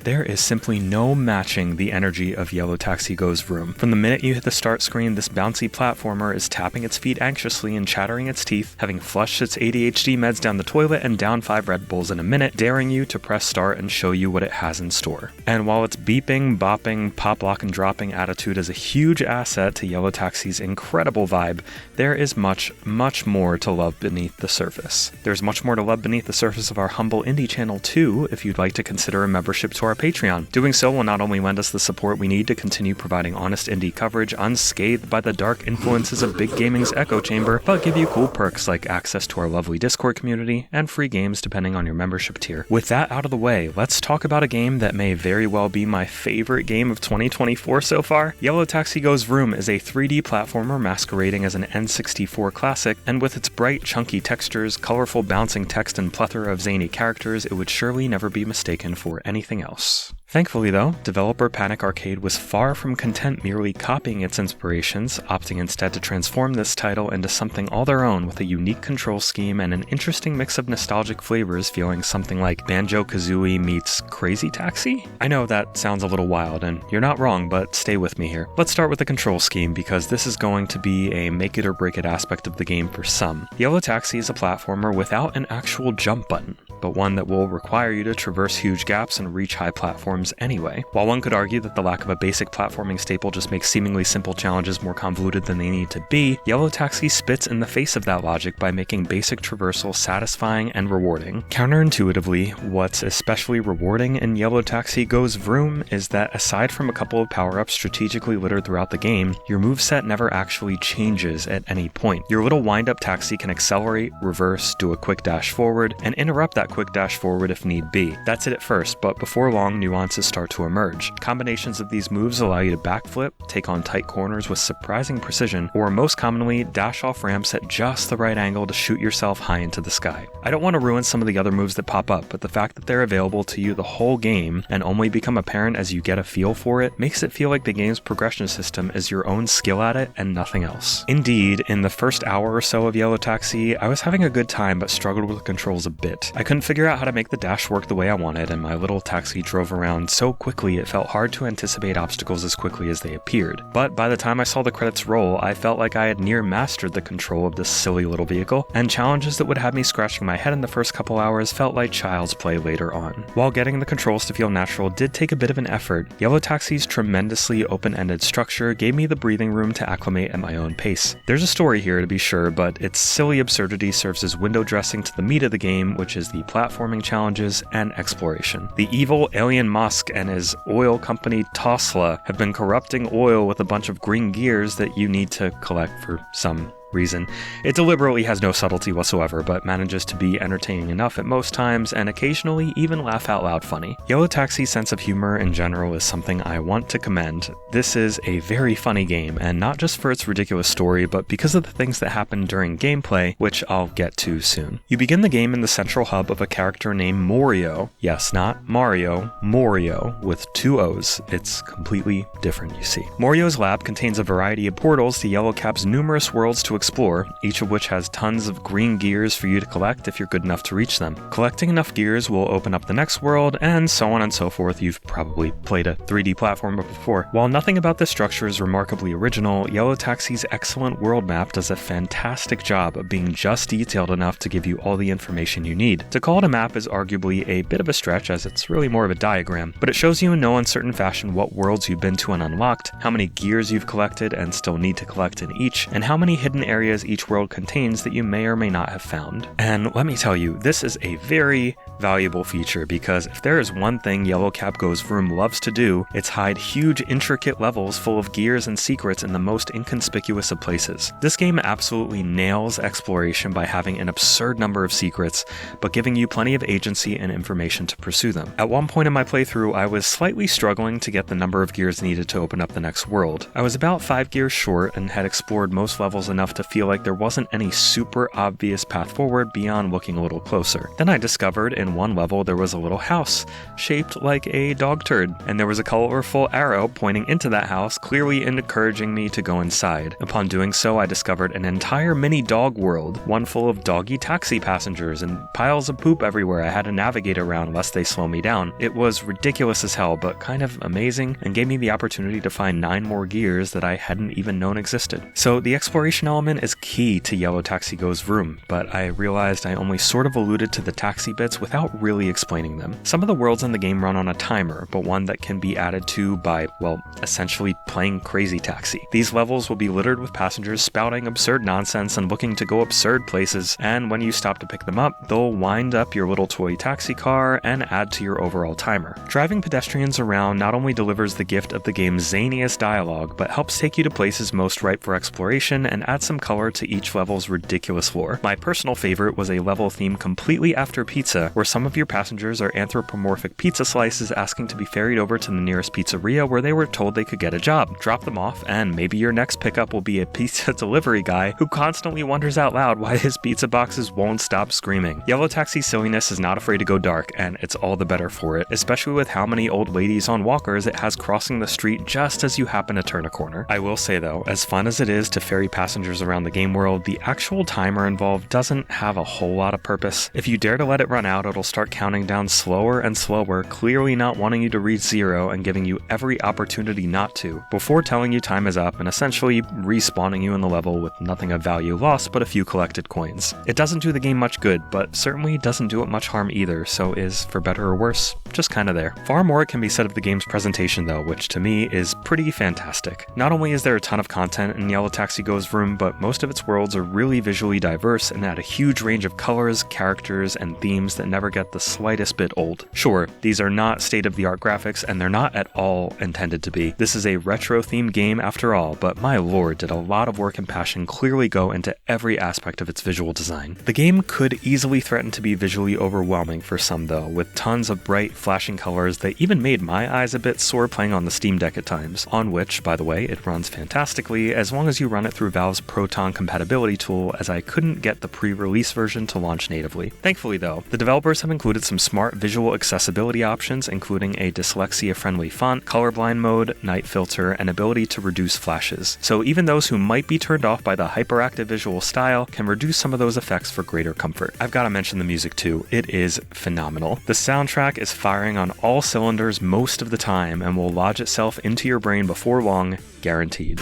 There is simply no matching the energy of Yellow Taxi Goes Vroom. From the minute you hit the start screen, this bouncy platformer is tapping its feet anxiously and chattering its teeth, having flushed its ADHD meds down the toilet and down 5 Red Bulls in a minute, daring you to press start and show you what it has in store. And while its beeping, bopping, pop lock and dropping attitude is a huge asset to Yellow Taxi's incredible vibe, there is much, much more to love beneath the surface. There's much more to love beneath the surface of our humble indie channel too, if you'd like to consider a membership to our Patreon. Doing so will not only lend us the support we need to continue providing honest indie coverage unscathed by the dark influences of big gaming's echo chamber, but give you cool perks like access to our lovely Discord community and free games depending on your membership tier. With that out of the way, let's talk about a game that may very well be my favorite game of 2024 so far. Yellow Taxi Goes Vroom is a 3D platformer masquerading as an N64 classic, and with its bright, chunky textures, colorful bouncing text, and plethora of zany characters, it would surely never be mistaken for anything else. Thankfully though, developer Panic Arcade was far from content merely copying its inspirations, opting instead to transform this title into something all their own with a unique control scheme and an interesting mix of nostalgic flavors feeling something like Banjo-Kazooie meets Crazy Taxi? I know that sounds a little wild, and you're not wrong, but stay with me here. Let's start with the control scheme, because this is going to be a make it or break it aspect of the game for some. Yellow Taxi is a platformer without an actual jump button, but one that will require you to traverse huge gaps and reach high platforms anyway. While one could argue that the lack of a basic platforming staple just makes seemingly simple challenges more convoluted than they need to be, Yellow Taxi spits in the face of that logic by making basic traversal satisfying and rewarding. Counterintuitively, what's especially rewarding in Yellow Taxi Goes Vroom is that aside from a couple of power-ups strategically littered throughout the game, your moveset never actually changes at any point. Your little wind-up taxi can accelerate, reverse, do a quick dash forward, and interrupt that quick dash forward if need be. That's it at first, but before long, nuances start to emerge. Combinations of these moves allow you to backflip, take on tight corners with surprising precision, or most commonly, dash off ramps at just the right angle to shoot yourself high into the sky. I don't want to ruin some of the other moves that pop up, but the fact that they're available to you the whole game and only become apparent as you get a feel for it makes it feel like the game's progression system is your own skill at it and nothing else. Indeed, in the first hour or so of Yellow Taxi, I was having a good time but struggled with the controls a bit. I couldn't figure out how to make the dash work the way I wanted, and my little taxi drove around so quickly it felt hard to anticipate obstacles as quickly as they appeared. But by the time I saw the credits roll, I felt like I had near mastered the control of this silly little vehicle, and challenges that would have me scratching my head in the first couple hours felt like child's play later on. While getting the controls to feel natural did take a bit of an effort, Yellow Taxi's tremendously open-ended structure gave me the breathing room to acclimate at my own pace. There's a story here to be sure, but its silly absurdity serves as window dressing to the meat of the game, which is the platforming challenges and exploration. The evil alien Musk and his oil company Tosla have been corrupting oil with a bunch of green gears that you need to collect for some reason. It deliberately has no subtlety whatsoever, but manages to be entertaining enough at most times and occasionally even laugh out loud funny. Yellow Taxi's sense of humor in general is something I want to commend. This is a very funny game, and not just for its ridiculous story, but because of the things that happen during gameplay, which I'll get to soon. You begin the game in the central hub of a character named Morio. Yes, not Mario, Morio, with 2 O's. It's completely different, you see. Morio's lab contains a variety of portals to Yellowcap's numerous worlds to explore, each of which has tons of green gears for you to collect if you're good enough to reach them. Collecting enough gears will open up the next world, and so on and so forth. You've probably played a 3D platformer before. While nothing about this structure is remarkably original, Yellow Taxi's excellent world map does a fantastic job of being just detailed enough to give you all the information you need. To call it a map is arguably a bit of a stretch, as it's really more of a diagram, but it shows you in no uncertain fashion what worlds you've been to and unlocked, how many gears you've collected and still need to collect in each, and how many hidden areas each world contains that you may or may not have found. And let me tell you, this is a very valuable feature, because if there is one thing Yellow Taxi Goes Vroom loves to do, it's hide huge intricate levels full of gears and secrets in the most inconspicuous of places. This game absolutely nails exploration by having an absurd number of secrets, but giving you plenty of agency and information to pursue them. At one point in my playthrough, I was slightly struggling to get the number of gears needed to open up the next world. I was about 5 gears short and had explored most levels enough to feel like there wasn't any super obvious path forward beyond looking a little closer. Then I discovered in one level there was a little house, shaped like a dog turd, and there was a colorful arrow pointing into that house, clearly encouraging me to go inside. Upon doing so, I discovered an entire mini dog world, one full of doggy taxi passengers and piles of poop everywhere I had to navigate around lest they slow me down. It was ridiculous as hell, but kind of amazing, and gave me the opportunity to find 9 more gears that I hadn't even known existed. So the exploration element is key to Yellow Taxi Goes Vroom, but I realized I only sort of alluded to the taxi bits without really explaining them. Some of the worlds in the game run on a timer, but one that can be added to by, well, essentially playing Crazy Taxi. These levels will be littered with passengers spouting absurd nonsense and looking to go absurd places, and when you stop to pick them up, they'll wind up your little toy taxi car and add to your overall timer. Driving pedestrians around not only delivers the gift of the game's zaniest dialogue, but helps take you to places most ripe for exploration and add some color to each level's ridiculous lore. My personal favorite was a level themed completely after pizza, where some of your passengers are anthropomorphic pizza slices asking to be ferried over to the nearest pizzeria where they were told they could get a job. Drop them off, and maybe your next pickup will be a pizza delivery guy who constantly wonders out loud why his pizza boxes won't stop screaming. Yellow Taxi's silliness is not afraid to go dark, and it's all the better for it, especially with how many old ladies on walkers it has crossing the street just as you happen to turn a corner. I will say though, as fun as it is to ferry passengers around the game world, the actual timer involved doesn't have a whole lot of purpose. If you dare to let it run out, it'll start counting down slower and slower, clearly not wanting you to reach 0 and giving you every opportunity not to, before telling you time is up and essentially respawning you in the level with nothing of value lost but a few collected coins. It doesn't do the game much good, but certainly doesn't do it much harm either, so is, for better or worse, just kinda there. Far more can be said of the game's presentation though, which to me is pretty fantastic. Not only is there a ton of content in Yellow Taxi Goes Vroom, but most of its worlds are really visually diverse and add a huge range of colors, characters, and themes that never get the slightest bit old. Sure, these are not state-of-the-art graphics, and they're not at all intended to be. This is a retro-themed game after all, but my lord, did a lot of work and passion clearly go into every aspect of its visual design. The game could easily threaten to be visually overwhelming for some though, with tons of bright, flashing colors that even made my eyes a bit sore playing on the Steam Deck at times, on which, by the way, it runs fantastically as long as you run it through Valve's Proton compatibility tool, as I couldn't get the pre-release version to launch natively. Thankfully though, the developers have included some smart visual accessibility options, including a dyslexia-friendly font, colorblind mode, night filter, and ability to reduce flashes. So even those who might be turned off by the hyperactive visual style can reduce some of those effects for greater comfort. I've got to mention the music too. It is phenomenal. The soundtrack is firing on all cylinders most of the time and will lodge itself into your brain before long, guaranteed.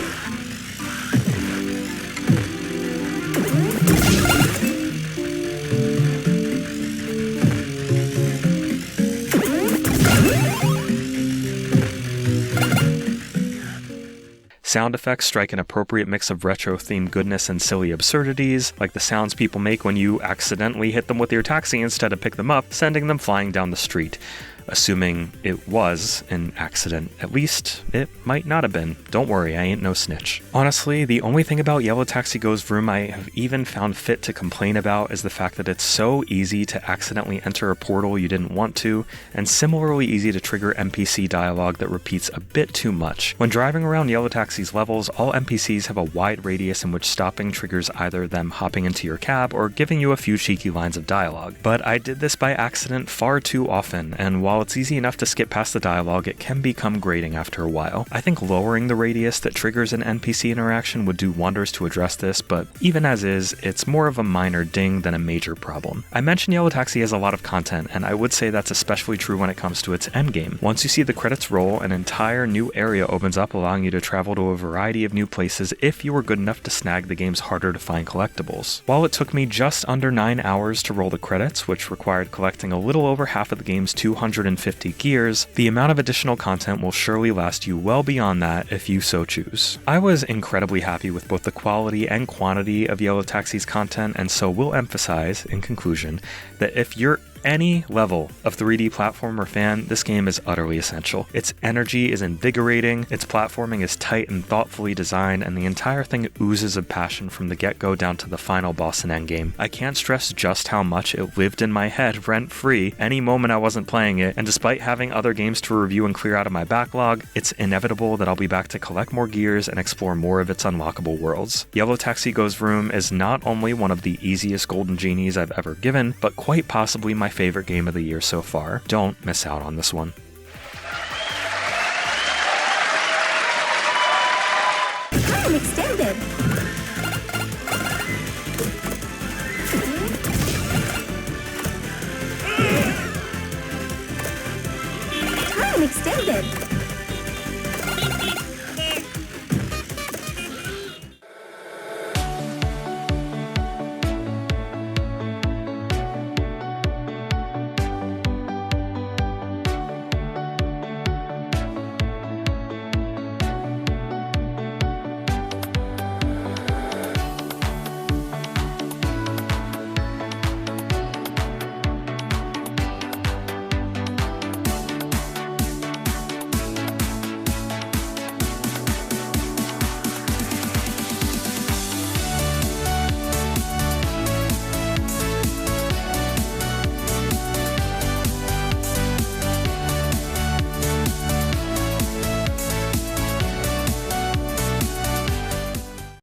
Sound effects strike an appropriate mix of retro-themed goodness and silly absurdities, like the sounds people make when you accidentally hit them with your taxi instead of pick them up, sending them flying down the street. Assuming it was an accident. At least, it might not have been. Don't worry, I ain't no snitch. Honestly, the only thing about Yellow Taxi Goes Vroom I have even found fit to complain about is the fact that it's so easy to accidentally enter a portal you didn't want to, and similarly easy to trigger NPC dialogue that repeats a bit too much. When driving around Yellow Taxi's levels, all NPCs have a wide radius in which stopping triggers either them hopping into your cab or giving you a few cheeky lines of dialogue. But I did this by accident far too often, and while it's easy enough to skip past the dialogue, it can become grating after a while. I think lowering the radius that triggers an NPC interaction would do wonders to address this, but even as is, it's more of a minor ding than a major problem. I mentioned Yellow Taxi has a lot of content, and I would say that's especially true when it comes to its endgame. Once you see the credits roll, an entire new area opens up, allowing you to travel to a variety of new places if you were good enough to snag the game's harder to find collectibles. While it took me just under 9 hours to roll the credits, which required collecting a little over half of the game's 250 gears, the amount of additional content will surely last you well beyond that if you so choose. I was incredibly happy with both the quality and quantity of Yellow Taxi's content, and so will emphasize, in conclusion, that if you're any level of 3D platformer fan, this game is utterly essential. Its energy is invigorating, its platforming is tight and thoughtfully designed, and the entire thing oozes of passion from the get-go down to the final boss and endgame. I can't stress just how much it lived in my head rent-free any moment I wasn't playing it, and despite having other games to review and clear out of my backlog, it's inevitable that I'll be back to collect more gears and explore more of its unlockable worlds. Yellow Taxi Goes Vroom is not only one of the easiest golden genies I've ever given, but quite possibly my favorite game of the year so far. Don't miss out on this one. Time extended. Time extended.